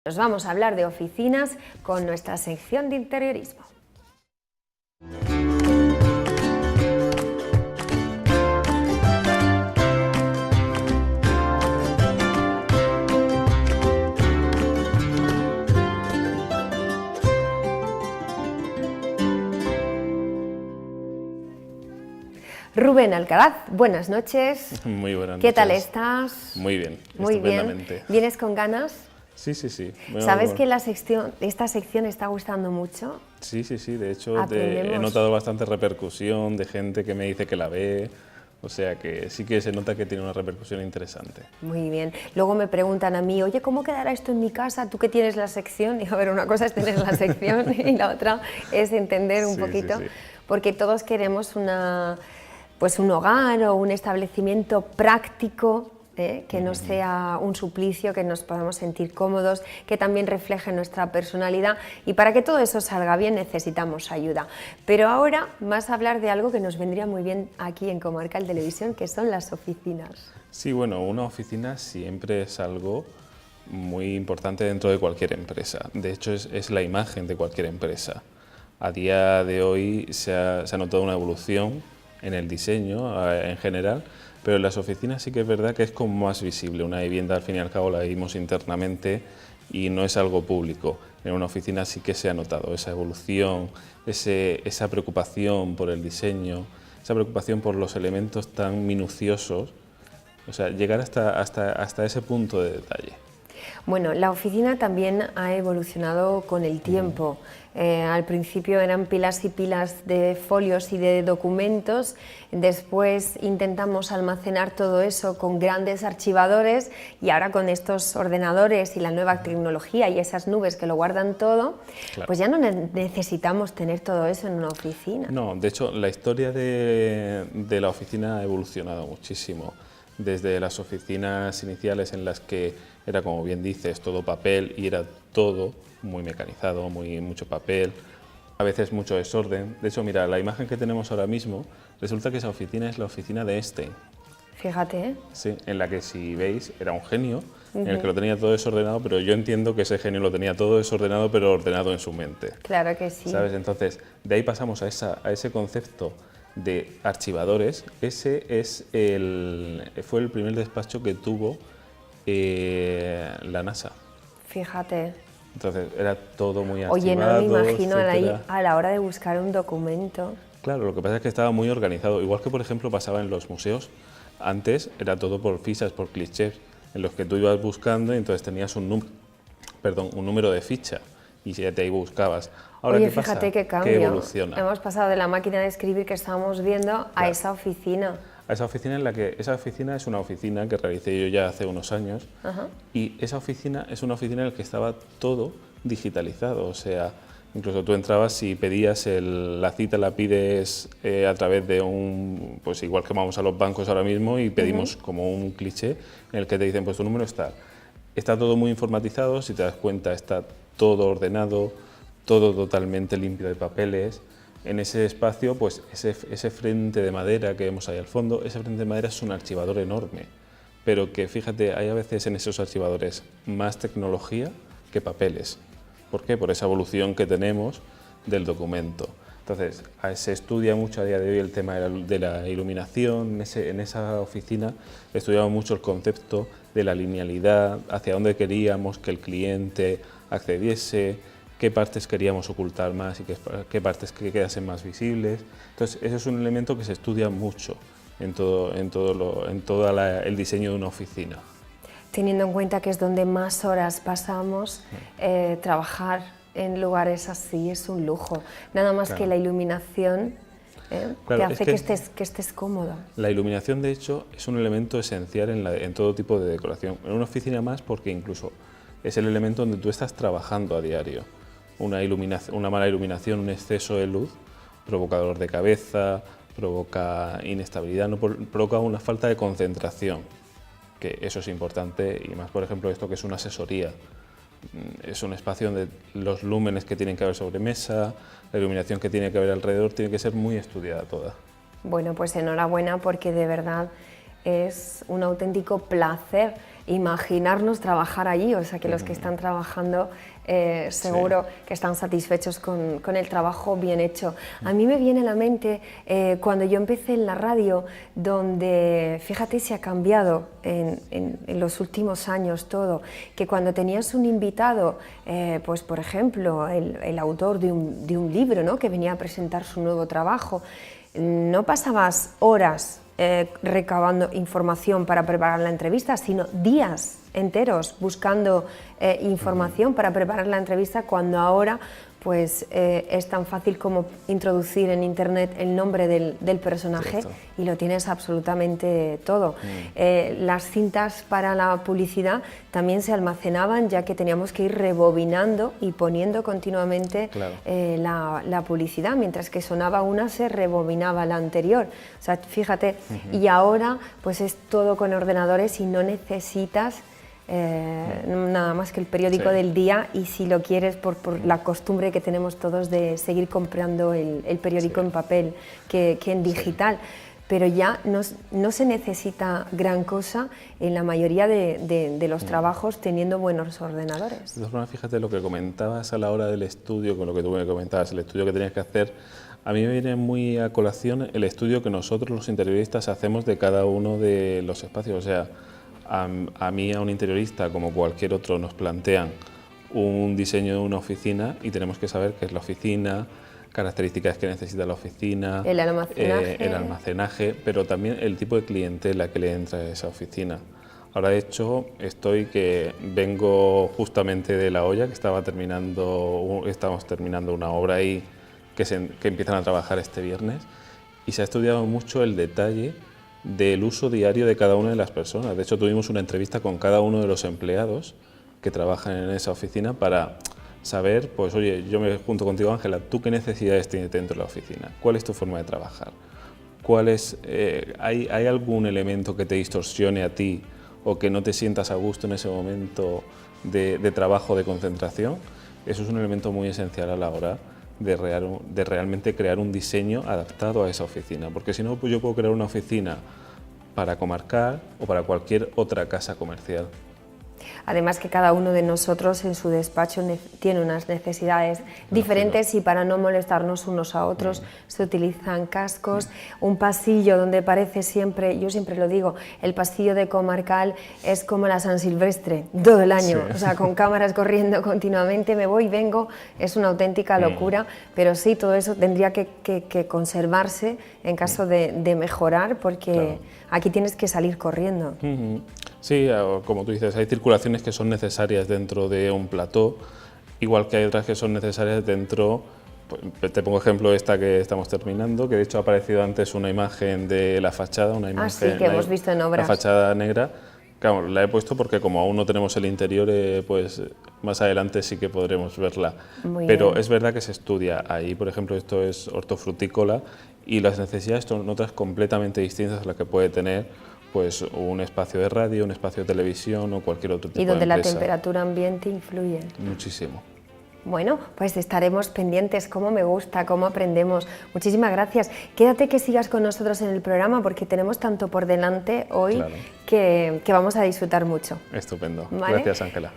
Nos vamos a hablar de oficinas con nuestra sección de interiorismo. Rubén Alcaraz, buenas noches. Muy buenas noches. ¿Qué tal estás? Muy bien, Muy estupendamente. bien. ¿Vienes con ganas? Sí. Bueno, ¿Sabes bueno. que esta sección está gustando mucho? Sí, de hecho Aprendemos. he notado bastante repercusión de gente que me dice que la ve, o sea que sí que se nota que tiene una repercusión interesante. Muy bien. Luego me preguntan a mí, oye, ¿cómo quedará esto en mi casa? Tú que tienes la sección. Y a ver, una cosa es tener la sección y la otra es entender un poquito, Sí. porque todos queremos un hogar o un establecimiento práctico, que no sea un suplicio, que nos podamos sentir cómodos, que también refleje nuestra personalidad, y para que todo eso salga bien necesitamos ayuda. Pero ahora vas a hablar de algo que nos vendría muy bien aquí en Comarcal Televisión, que son las oficinas. Sí, bueno, una oficina siempre es algo muy importante dentro de cualquier empresa. De hecho, es la imagen de cualquier empresa. A día de hoy se ha notado una evolución en el diseño en general, pero en las oficinas sí que es verdad que es como más visible. Una vivienda, al fin y al cabo, la vivimos internamente y no es algo público. En una oficina sí que se ha notado esa evolución, esa preocupación por el diseño, esa preocupación por los elementos tan minuciosos, o sea, llegar hasta ese punto de detalle. Bueno, la oficina también ha evolucionado con el tiempo. Al principio eran pilas y pilas de folios y de documentos, después intentamos almacenar todo eso con grandes archivadores y ahora con estos ordenadores y la nueva tecnología y esas nubes que lo guardan todo, Claro. Pues ya no necesitamos tener todo eso en una oficina. No, de hecho, la historia de la oficina ha evolucionado muchísimo. Desde las oficinas iniciales en las que era, como bien dices, todo papel y era todo muy mecanizado, mucho papel, a veces mucho desorden. De hecho, mira, la imagen que tenemos ahora mismo, resulta que esa oficina es la oficina de Einstein. Fíjate, ¿eh? Sí, en la que, si veis, era un genio en el que lo tenía todo desordenado, pero yo entiendo que ese genio lo tenía todo desordenado, pero ordenado en su mente. Claro que sí. ¿Sabes? Entonces, de ahí pasamos a ese concepto de archivadores. Ese fue el primer despacho que tuvo la NASA. Fíjate. Entonces, era todo muy archivado. Oye, no me imagino etcétera. a la hora de buscar un documento. Claro, lo que pasa es que estaba muy organizado. Igual que, por ejemplo, pasaba en los museos. Antes era todo por fichas, por clichés, en los que tú ibas buscando y entonces tenías un número de ficha y ya te ahí buscabas. Ahora, Oye, ¿qué pasa? fíjate qué cambio. ¿Qué evoluciona? Hemos pasado de la máquina de escribir que estábamos viendo a esa oficina. A esa oficina esa oficina es una oficina que realicé yo ya hace unos años. Y esa oficina es una oficina en la que estaba todo digitalizado, o sea, incluso tú entrabas y pedías la cita, la pides a través de pues igual que vamos a los bancos ahora mismo y pedimos como un cliché en el que te dicen, pues tu número está todo muy informatizado, si te das cuenta está todo ordenado, todo totalmente limpio de papeles. En ese espacio, pues ese frente de madera que vemos ahí al fondo, ese frente de madera es un archivador enorme, pero que fíjate, hay a veces en esos archivadores más tecnología que papeles. ¿Por qué? Por esa evolución que tenemos del documento. Entonces, se estudia mucho a día de hoy el tema de la iluminación. En esa oficina estudiamos mucho el concepto de la linealidad, hacia dónde queríamos que el cliente accediese, qué partes queríamos ocultar más y qué partes que quedasen más visibles. Entonces, eso es un elemento que se estudia mucho en todo el diseño de una oficina. Teniendo en cuenta que es donde más horas pasamos, trabajar en lugares así es un lujo. Nada más que la iluminación te hace que estés cómodo. La iluminación, de hecho, es un elemento esencial en todo tipo de decoración. En una oficina más, porque incluso es el elemento donde tú estás trabajando a diario. Una mala iluminación, un exceso de luz, provoca dolor de cabeza, provoca inestabilidad, provoca una falta de concentración, que eso es importante, y más, por ejemplo, esto que es una asesoría. Es un espacio donde los lúmenes que tienen que haber sobre mesa, la iluminación que tiene que haber alrededor, tiene que ser muy estudiada toda. Bueno, pues enhorabuena, porque de verdad es un auténtico placer imaginarnos trabajar allí, o sea que los que están trabajando seguro que están satisfechos con el trabajo bien hecho. A mí me viene a la mente cuando yo empecé en la radio, donde, fíjate si ha cambiado en los últimos años todo, que cuando tenías un invitado, pues por ejemplo, el autor de un libro, ¿no?, que venía a presentar su nuevo trabajo, no pasabas horas recabando información para preparar la entrevista, sino días enteros buscando información para preparar la entrevista, cuando ahora pues es tan fácil como introducir en internet el nombre del personaje. Cierto. Y lo tienes absolutamente todo. Las cintas para la publicidad también se almacenaban, ya que teníamos que ir rebobinando y poniendo continuamente la publicidad, mientras que sonaba una se rebobinaba la anterior. O sea, fíjate, y ahora pues es todo con ordenadores y no necesitas nada más que el periódico del día, y si lo quieres por la costumbre que tenemos todos de seguir comprando el periódico en papel que en digital. Pero ya no se necesita gran cosa en la mayoría de los trabajos teniendo buenos ordenadores. De todas formas, fíjate lo que comentabas a la hora del estudio, con lo que tú me comentabas, el estudio que tenías que hacer. A mí me viene muy a colación el estudio que nosotros los interioristas hacemos de cada uno de los espacios. O sea, a mí, a un interiorista, como cualquier otro, nos plantean un diseño de una oficina y tenemos que saber qué es la oficina, características que necesita la oficina, el almacenaje, pero también el tipo de clientela que le entra a esa oficina. Ahora, de hecho, vengo justamente de La Hoya, que estamos terminando una obra ahí que empiezan a trabajar este viernes, y se ha estudiado mucho el detalle del uso diario de cada una de las personas. De hecho, tuvimos una entrevista con cada uno de los empleados que trabajan en esa oficina para saber, pues oye, yo me junto contigo, Ángela, ¿tú qué necesidades tienes dentro de la oficina? ¿Cuál es tu forma de trabajar? ¿Hay algún elemento que te distorsione a ti o que no te sientas a gusto en ese momento de trabajo, de concentración? Eso es un elemento muy esencial a la hora de realmente crear un diseño adaptado a esa oficina, porque si no, pues yo puedo crear una oficina para Comarcal o para cualquier otra casa comercial. Además que cada uno de nosotros en su despacho tiene unas necesidades diferentes, y para no molestarnos unos a otros se utilizan cascos. Un pasillo donde parece siempre, yo siempre lo digo, el pasillo de Comarcal es como la San Silvestre todo el año, o sea, con cámaras corriendo continuamente, me voy y vengo, es una auténtica locura, pero sí, todo eso tendría que conservarse en caso de mejorar, porque aquí tienes que salir corriendo. Sí, como tú dices, hay circulaciones que son necesarias dentro de un plató, igual que hay otras que son necesarias dentro, pues, te pongo ejemplo esta que estamos terminando, que de hecho ha aparecido antes una imagen de la fachada, una imagen que hemos visto en obras. La fachada negra. Claro, la he puesto porque como aún no tenemos el interior, pues más adelante sí que podremos verla. Pero es verdad que se estudia. Ahí, por ejemplo, esto es hortofrutícola y las necesidades son otras completamente distintas a las que puede tener pues un espacio de radio, un espacio de televisión o cualquier otro tipo de empresa. Y donde la temperatura ambiente influye. Muchísimo. Bueno, pues estaremos pendientes, cómo me gusta, cómo aprendemos. Muchísimas gracias. Quédate que sigas con nosotros en el programa, porque tenemos tanto por delante hoy que vamos a disfrutar mucho. Estupendo. ¿Vale? Gracias, Ángela.